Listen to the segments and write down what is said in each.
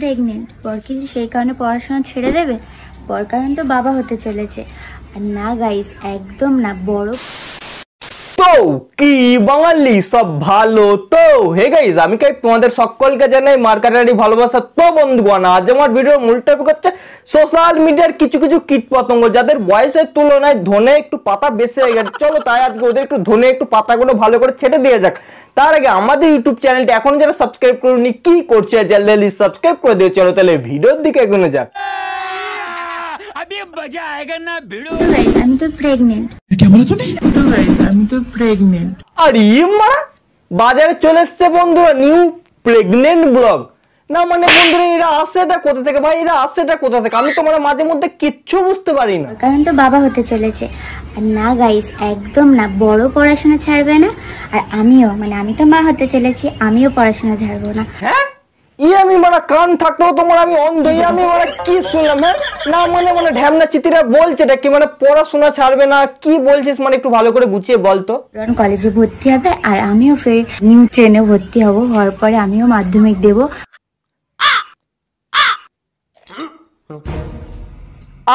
Pregnant, বর কি সেই কারণে পড়াশোনা ছেড়ে দেবে? বর কারণ তো বাবা হতে চলেছে। আর না গাইস, একদম না। বড় তো কি বাঙালি সব ভালো তো? হে গাইস, আমি তোমাদের সকলকে জানাই মার্কেটারি ভালোবাসা। তো বন্ধুগণ, আজ আমার ভিডিওর মূল টপিক হচ্ছে সোশ্যাল মিডিয়ার কিছু কিছু কীট পতঙ্গ যাদের বয়সের তুলনায় ধনে একটু পাতা বেশি হয়ে গেছে। চলো তাই আজকে ওদের একটু ধনে একটু পাতাগুলো ভালো করে ছেটে দিয়ে যাক। তার আগে আমাদের ইউটিউব চ্যানেলটি এখন যারা সাবস্ক্রাইব করুনি কি করছে, জলদি সাবস্ক্রাইব করে দিয়ে চলো তাহলে ভিডিওর দিকে এগোনো যাক। আমি তো প্রেগনেন্ট। আরে মা, বাজারে চলে এসছে বন্ধুরা নিউ প্রেগনেন্ট ব্লগ। না মানে বন্ধুরা এরা আসেটা কোথা থেকে ভাই? এরা আসেটা কোথা থেকে? আমি তো মাঝে মধ্যে কিচ্ছু বুঝতে পারি না। কারণ তো বাবা হতে চলেছে। আর না গাইস, একদম না। বড় পড়াশোনা ছাড়বে না। আর আমিও আমি তো মা হতে চলেছি, আমিও পড়াশোনা ছাড়বো না। হ্যাঁ, আমি কান থাকলেও তোমার আমি অন্ধ। আমি কি শুনলাম? হ্যাঁ না মানে ঢ্যামনা চিতিরা বলছে এটা কি পড়াশোনা ছাড়বে না? কি বলছিস একটু ভালো করে গুছিয়ে বলতো। কলেজে ভর্তি হবে আর আমিও ফের নিউ ট্রেনে ভর্তি হব। হওয়ার পরে আমিও মাধ্যমিক দেব।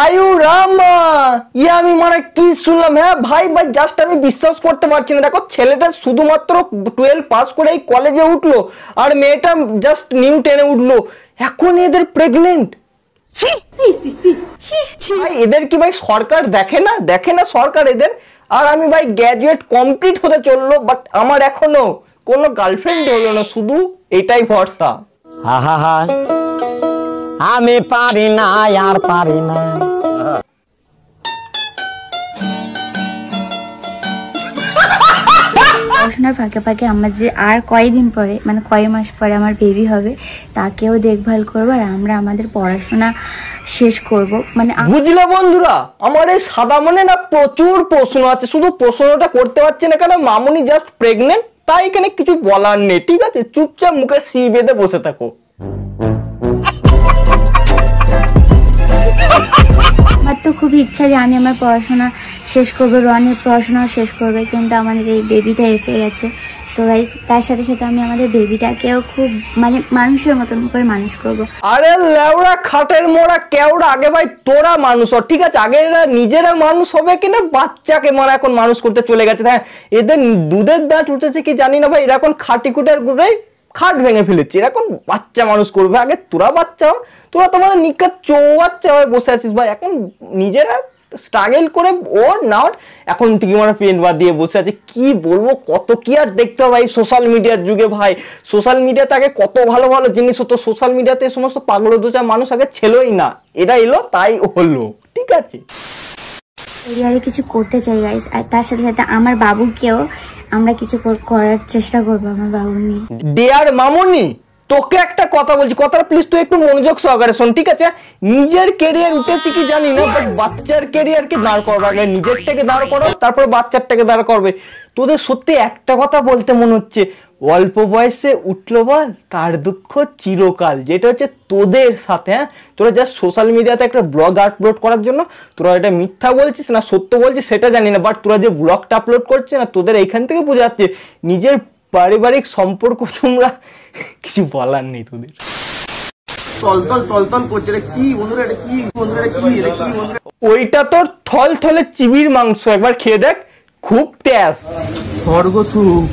আয়ু রামা, আমি কি শুনলাম? হ্যাঁ ভাই জাস্ট আমি বিশ্বাস করতে পারছি না। দেখো, ছেলেটা শুধুমাত্র 12 পাস করে এই কলেজে উঠলো আর মেয়েটা জাস্ট নিউ 10-এ উঠলো, এখন এদের প্রেগনেন্ট। ভাই এদের কি ভাই সরকার দেখে না সরকার এদের? আর আমি ভাই গ্র্যাজুয়েট কমপ্লিট হতে চললো, বাট আমার এখনো কোনো গার্লফ্রেন্ড হলো না, শুধু এটাই ভরসা। আমি পারি না, আর পারি না। পড়াশোনার ফাঁকে ফাঁকে আমার যে আর কয়েকদিন পরে কয়েক মাস পরে আমার বেবি হবে, তাকেও দেখভাল করবো আর আমরা আমাদের পড়াশোনা শেষ করব। বুঝলে বন্ধুরা, আমার এই সাদা মনে না প্রচুর প্রশ্ন আছে, শুধু প্রশ্নটা করতে পারছি না কেন। মামুনি জাস্ট প্রেগনেন্ট, তাই এখানে কিছু বলার নেই, ঠিক আছে? চুপচাপ মুখে সি বেঁধে বসে থাকো। আমার তো খুবই ইচ্ছা যে আমি আমার পড়াশোনা শেষ করবো, রনের পড়াশোনা শেষ করবে, কিন্তু আমাদের এই বেবিটা এসে গেছে। তো গাইস, তার সাথে সাথে আমি আমাদের বেবিটাকেও খুব মানুষের মতন করে মানুষ করব। আরে লেওড়া খাটের মোড়া কেওড়া, আগে ভাই তোরা মানুষ হ, ঠিক আছে? আগে এরা নিজেরা মানুষ হবে কিনা বাচ্চাকে এখন মানুষ করতে চলে গেছে। হ্যাঁ, এদের দুধের দাঁত উঠেছে কি জানি না ভাই, এরা এখন খাটি কুটার গুড়াই খাট ভেঙে ফেলেছি, এখন বাচ্চা মানুষ করবে। আগে তোরা বাচ্চা হ, তোরা তোমার নিকাত চৌবাচ্চা হয়ে বসে আছিস ভাই। এখন নিজেরা স্ট্রাগল করে ওর না এখন থেকে পেন বাদ দিয়ে বসে আছে। কি বলবো, কত কি আর দেখতে হবে ভাই সোশ্যাল মিডিয়ার যুগে। ভাই সোশ্যাল মিডিয়াতে আগে কত ভালো ভালো জিনিস হতো, সোশ্যাল মিডিয়াতে এই সমস্ত পাগল দোচা মানুষ আগে ছিলই না, এরা এলো তাই হলো, ঠিক আছে? ক্যারিয়ারে কিছু করতে চাই গাইস, আর তার সাথে সাথে আমার বাবুকেও আমরা কিছু করার চেষ্টা করবো আমার বাবু নিয়ে। ডিয়ার মামুনি, তোকে একটা কথা বলছি, কথাটা প্লিজ তুই একটু মনোযোগ সহকারে শোন, ঠিক আছে? নিজের ক্যারিয়ার উঠেছে কি জানি না, বাট বাচ্চার ক্যারিয়ারকে দাঁড় করবে। আগে নিজেরটাকে দাঁড় করো, তারপর বাচ্চারটাকে দাঁড় করবে। তোদের সত্যি একটা কথা বলতে মনে হচ্ছে, অল্প বয়সে উঠলো বল তার দুঃখ চিরকাল, যেটা হচ্ছে তোদের সাথে। হ্যাঁ, তোরা জাস্ট সোশ্যাল মিডিয়াতে একটা ব্লগ আপলোড করার জন্য তোরা এটা মিথ্যা বলছিস না সত্য বলছিস সেটা জানি না, বাট তোরা যে ব্লগটা আপলোড করছিস না, তোদের এইখান থেকে বোঝা যাচ্ছে নিজের পারিবারিক সম্পর্ক তোমরা কিছু বলার নেই তোদের। ওইটা তোর থল থলে চিবির মাংস, একবার খেয়ে দেখ, খুব টেস্ট, স্বর্গ সুখ।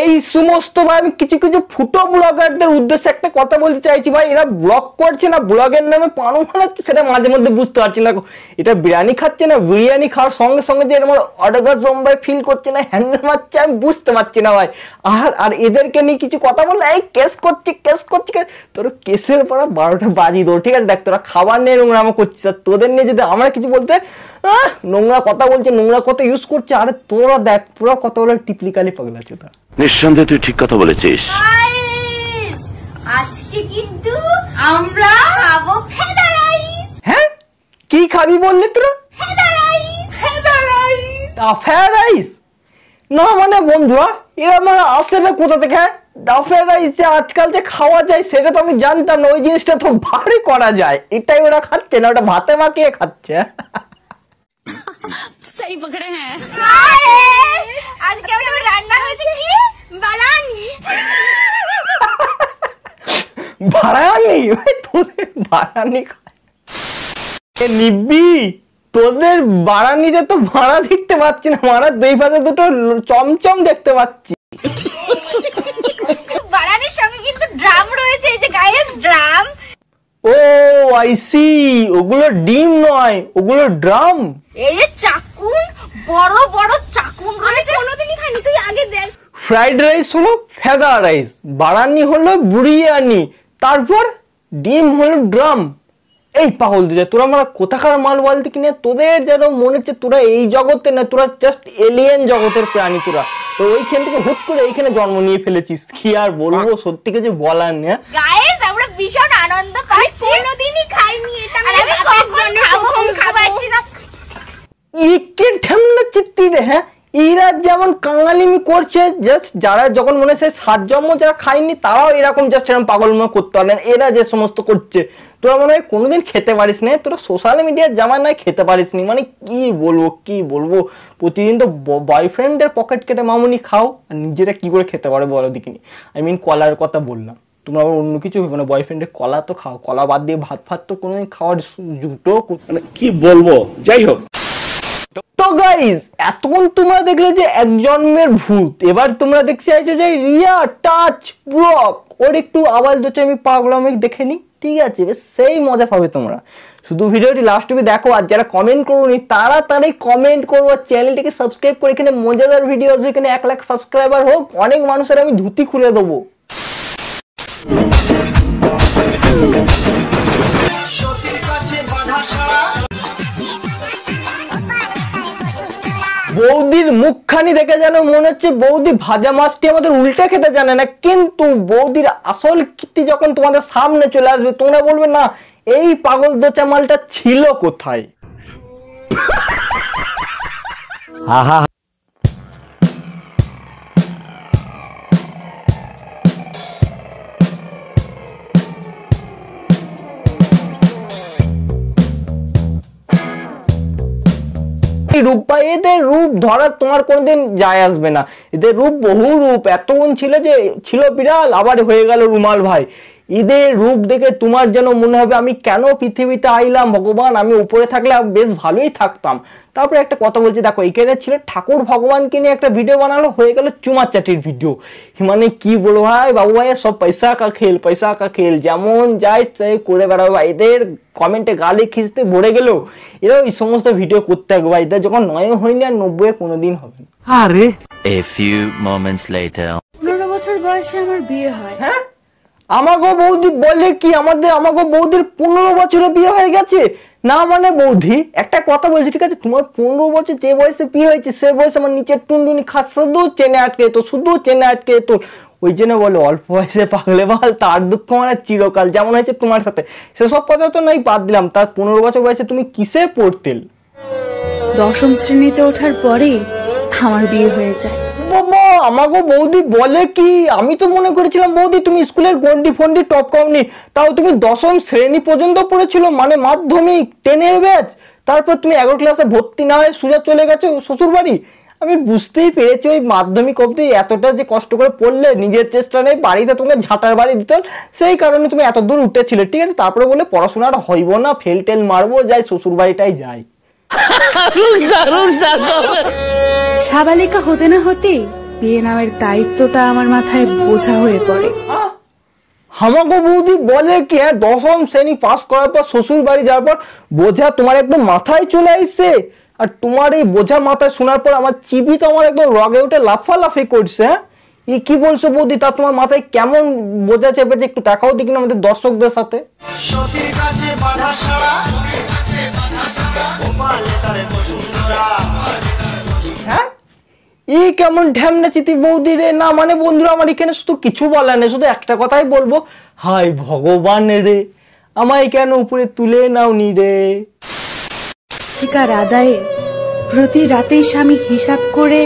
এই সমস্ত ভাই আমি কিছু কিছু ফুটো ব্লগারদের উদ্দেশ্যে একটা কথা বলতে চাইছি ভাই, এরা ব্লগ করছে না ব্লগের নামে পানো বানাচ্ছে, সেটা মাঝে মধ্যে বুঝতে পারছি না। এটা বিরিয়ানি খাচ্ছে না বিরিয়ানি খাওয়ার সঙ্গে সঙ্গে যে এরকম অর্গাজম ভাই ফিল করছে না, হ্যান্ডেল মারছে, আমি বুঝতে পারছি না ভাই। আর এদেরকে নিয়ে কিছু কথা বললে এই কেস করছি তোর কেসের পর 12টা বাজি দৌড়, ঠিক আছে? দেখ, তোরা খাবার নিয়ে নোংরামো করছিস, আর তোদের নিয়ে যদি আমরা কিছু বলতে নোংরা কথা বলছে, নোংরা কথা ইউজ করছে, আরে তোরা দেখ পুরো কথা বলে টিপলিকালি পাগল আছে। তা নিঃসন্দেহে তুই ঠিক কথা বলেছিস। আজকে কিন্তু আমরা খাবো ফেদা রাইস। হ্যাঁ, কি খাবি বললি তোরা? ফেদা রাইস না বন্ধুরা, এরা আসে না কোথা থেকে? ডাফের রাইস যে আজকাল যে খাওয়া যায় সেটা তো আমি জানতাম না, ওই জিনিসটা তো ভারী করা যায়, এটাই ওরা খাচ্ছে না, ওটা ভাতে মাখিয়ে খাচ্ছে। सही पकड़े हैं। आज क्या रान्ना হয়েছে কি বানানি ভাড়ানি তোদের ভাড়ানি নিবি, তোদের বাড়ানিতে তো ভাড়া দেখতে পাচ্ছি না, ভাড়া দুই পাশে দুটো চমচম দেখতে পাচ্ছি। বাড়ানির সঙ্গে কিন্তু ড্রাম রয়েছে, এই যে guys drum. Oh I see, ওগুলো ডিম নয়, ওগুলো ড্রাম। এই যে চাকুন, বড় বড় চাকুন রয়েছে, কোনোদিনই খাইনি, তুই আগে দেখ। ফ্রাইড রাইস হলো ফেদা রাইস, বাড়ানি হলো বিরিয়ানি, তারপর ডিম হলো ড্রাম। এই পাগল দিজা, তোরা আমরা কোথাকার মাল বলতে কিনে, তোদের যেন মনে হচ্ছে তোরা এই জগতে না, তোরা জাস্ট এলিয়েন জগতের প্রাণী তোরা। তো ওইখান থেকে হুট করে এইখানে জন্ম নিয়ে ফেলেছিস, কি আর বলবো, সত্যি কিছু বলার নেই। গাইস আমরা ভীষণ আনন্দ পাচ্ছি, কোনোদিনই খাইনি এটা, আমি কখন খাবো না। ইকে ঠান্ডা চিত্তি রে, হ্যাঁ এরা যেমন কাঙালিমি করছে, জাস্ট যারা যখন মনে হয় সাত জন্ম যারা খায়নি তারাও এরকম জাস্ট এরকম পাগলময় করতে পারলেন, এরা যে সমস্ত করছে তোরা মনে হয় কোনোদিন খেতে পারিস না, তোরা সোশ্যাল মিডিয়ার জামানায় খেতে পারিস নি। মানে কি বলবো প্রতিদিন তো বয়ফ্রেন্ডের পকেট কেটে মামুনি খাও, আর নিজেরা কি করে খেতে পারে বলো দেখিনি। আই মিন কলার কথা বললাম, তোমরা আবার অন্য কিছু ভেবো না, বয়ফ্রেন্ডের কলা তো খাও, কলা বাদ দিয়ে ভাত ফাত তো কোনোদিন খাওয়ার জুটো মানে কি বলবো, যাই হোক। তো গাইস এতক্ষণ তোমরা দেখলে যে এক জন্মের ভূত, এবার তোমরা দেখতে চাইছো যে রিয়া টাচ ব্লগ, ওর একটু আওয়াজ দিচ্ছে আমি পাগলামি দেখে নি, ঠিক আছে বেশ সেই মজা পাবে তোমরা। শুধু ভিডিওটি লাস্ট অবধি দেখো, আর যারা কমেন্ট করোনি তাড়াতাড়ি কমেন্ট করো, আর চ্যানেলটিকে সাবস্ক্রাইব করে এখানে মজাদার ভিডিও আসবে, এখানে 1 লাখ সাবস্ক্রাইবার হোক, অনেক মানুষের আমি ধুতি খুলে দেবো। বৌদির মুখখানি দেখে যেন মনে হচ্ছে বৌদি ভাজা মাছটি আমাদের উল্টে খেতে জানে না, কিন্তু বৌদির আসল কীর্তি যখন তোমাদের সামনে চলে আসবে তোমরা বলবে না এই পাগল দোচা মালটা ছিল কোথায়। আহা রূপ বা এদের রূপ ধরা তোমার কোনোদিন যায় আসবে না, এদের রূপ বহু রূপ, এতক্ষণ ছিল যে ছিল বিড়াল আবার হয়ে গেল রুমাল ভাই। এদের রূপ দেখে তোমার যেন মনে হবে আমি কেন পৃথিবীতে আইলাম ভগবান, আমি উপরে থাকলে বেশ ভালোই থাকতাম। তারপরে একটা কথা বলছি, দেখো এখানে ছিল ঠাকুর ভগবানকে নিয়ে একটা ভিডিও বানালো, হয়ে গেল চুমার চাটির ভিডিও। মানে কি বলবো ভাই, বাবু ভাই সব পয়সা কা খেল, যেমন যায় তাই করে বেড়াবো ভাই। এদের কমেন্টে গালি খিঁচতে ভরে গেল, এরা এই সমস্ত ভিডিও করতে থাকবে ভাই, এদের যখন 9 হয়নি আর 90 কোনোদিন হবে না। আরে A few moments later 15 বছর বয়সে আমার বিয়ে হয়। হ্যাঁ আমাগো বৌদি বলে কি, আমাগো বৌদির 15 বছরে বিয়ে হয়ে গেছে না। মানে বৌদি একটা কথা বলছি, ঠিক আছে তোমার 15 বছর যে বয়সে বিয়ে হয়েছে সে বয়সে আমার নিচের টুনটুনি খাস শুধু চেনে আটকে তো ওই জন্য বলে অল্প বয়সে পাগলে বাল তার দুঃখ মানে চিরকাল, যেমন হয়েছে তোমার সাথে। সেসব কথা তো নাই বাদ দিলাম, তার 15 বছর বয়সে তুমি কিসে পড়তেল? 10ম শ্রেণীতে ওঠার পরেই আমার বিয়ে হয়ে যায়। বাবা আমাগো বৌদি বলে কি, আমি তো মনে করেছিলাম বৌদি তুমি স্কুলের গন্ডি ফন্ডি টপ কমনি, তাও তুমি 10ম শ্রেণী পর্যন্ত পড়েছিল, মানে মাধ্যমিক 10-এর ব্যাচ, তারপর তুমি 11 ক্লাসে ভর্তি না হয়ে সোজা চলে গেছো শ্বশুর বাড়ি। আমি বুঝতেই পেরেছি ওই মাধ্যমিক অবধি এতটা যে কষ্ট করে পড়লে, নিজের চেষ্টা নেই, বাড়িতে তোমাকে ঝাঁটার বাড়ি দিত, সেই কারণে তুমি এত দূর উঠেছিলে, ঠিক আছে। তারপরে বলে পড়াশোনার হইব না, ফেল টেল মারবো, যাই শ্বশুর বাড়িটাই যাই। সাবালিকা হতে না হতে বিয়ে নামের দায়িত্বটা আমার মাথায় বোঝা হয়ে পড়ে। আমাকে বৌদি বলে কি, হ্যাঁ 10ম শ্রেণী পাস করার পর শ্বশুর বাড়ি যাওয়ার পর বোঝা তোমার একদম মাথায় চলে আসছে, আর তোমার এই বোঝা মাথায় শোনার পর আমার চিবি তো আমার একদম রগে উঠে লাফালাফি করছে। হ্যাঁ এই কি বলছো বৌদি, তা তোমার মাথায় কেমন বোঝা চেপেছে একটু দেখাও দেখি না আমাদের দর্শকদের সাথে। হ্যাঁ ই কেমন ঢ্যামনা চিতি বৌদি রে। না মানে বন্ধুরা আমার এখানে শুধু কিছু বলার নেই, শুধু একটা কথাই বলবো, হাই ভগবান রে আমায় কেন উপরে তুলে নাওনি রে। অধিকার আদায়ে প্রতি রাতেই স্বামী হিসাব করে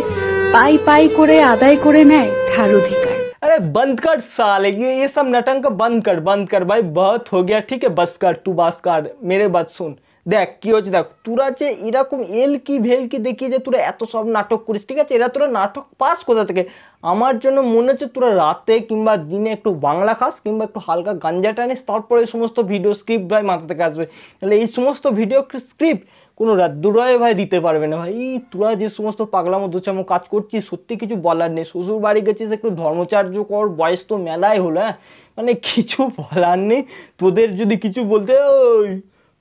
পাই করে আদায় করে নেয় ধার অধিকার। अरे बंद कर साले, ये सब नटंग का बंद कर भाई, बहुत हो गया, ठीक है बस कर, तू बस कर, मेरे बात सुन। দেখ কি হচ্ছে, দেখ তোরা যে এরকম এলকি ভেলকি দেখিয়ে যে তোরা এত সব নাটক করিস, ঠিক আছে, এরা তোরা নাটক পাস কোথা থেকে? আমার জন্য মনে হচ্ছে তোরা রাতে কিংবা দিনে একটু বাংলা খাস কিংবা একটু হালকা গাঞ্জা টানিস, তারপরে এই সমস্ত ভিডিও স্ক্রিপ্ট ভাই মাথা থেকে আসবে। তাহলে এই সমস্ত ভিডিও স্ক্রিপ্ট কোনো রাদ্দুরায় ভাই দিতে পারবে না ভাই। তোরা যে সমস্ত পাগলামো দুচামো কাজ করছিস সত্যি কিছু বলার নেই। শ্বশুর বাড়ি গেছিস একটু ধর্মচার্য কর, বয়স তো মেলাই হলো, হ্যাঁ মানে কিছু বলার নেই। তোদের যদি কিছু বলতে ওই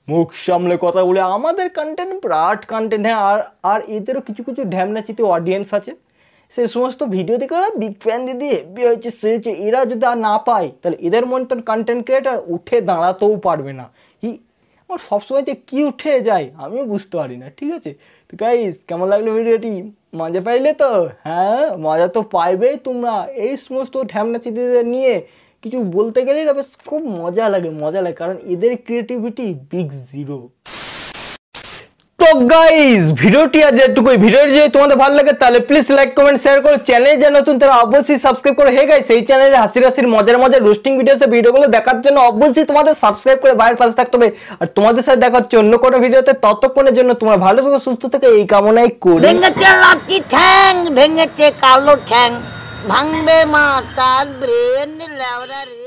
মুখ সামলে কথা বলে, আমাদের কন্টেন্ট বিরাট কন্টেন্ট, হ্যাঁ। আর এদেরও কিছু কিছু ঢ্যামনাচিতে অডিয়েন্স আছে, সে সমস্ত ভিডিও দেখে ওরা বিগ ফ্যান দিদি হেভি হয়েছে সে হচ্ছে। এরা যদি আর না পায় তাহলে এদের মতন কন্টেন্ট ক্রিয়েটার উঠে দাঁড়াতেও পারবে না। আমার সবসময় যে কী উঠে যায় আমিও বুঝতে পারি না, ঠিক আছে। তো গাইস কেমন লাগলো ভিডিওটি? মজা পাইলে তো? হ্যাঁ মজা তো পাইবেই তোমরা। এই সমস্ত ঢ্যামনাচিদের নিয়ে কিছু বলতে গেলেই না বেশ খুব মজা লাগে, কারণ এদের ক্রিয়েটিভিটি বিগ জিরো। তো গাইস ভিডিওটি আজ এটুকুই। ভিডিওটি যদি তোমাদের ভালো লাগে তাহলে প্লিজ লাইক কমেন্ট শেয়ার করো। চ্যানেলে যে নতুন তারা অবশ্যই সাবস্ক্রাইব করো। হে গাইস এই চ্যানেলে হাসির মজার রোস্টিং ভিডিওগুলো দেখার জন্য অবশ্যই তোমাদের সাবস্ক্রাইব করে বাইরের পাশে থাকতে হবে। আর তোমাদের সাথে দেখা হচ্ছে অন্য কোনো ভিডিওতে। ততক্ষণের জন্য তোমরা ভালো থেকো, সুস্থ থেকো এই কামনাই করি। ভেঙেছে লাঠি ঠ্যাং, ভেঙেছে কালো ঠ্যাং, ভাঙবে মা তার ব্রেন লেওরা রে।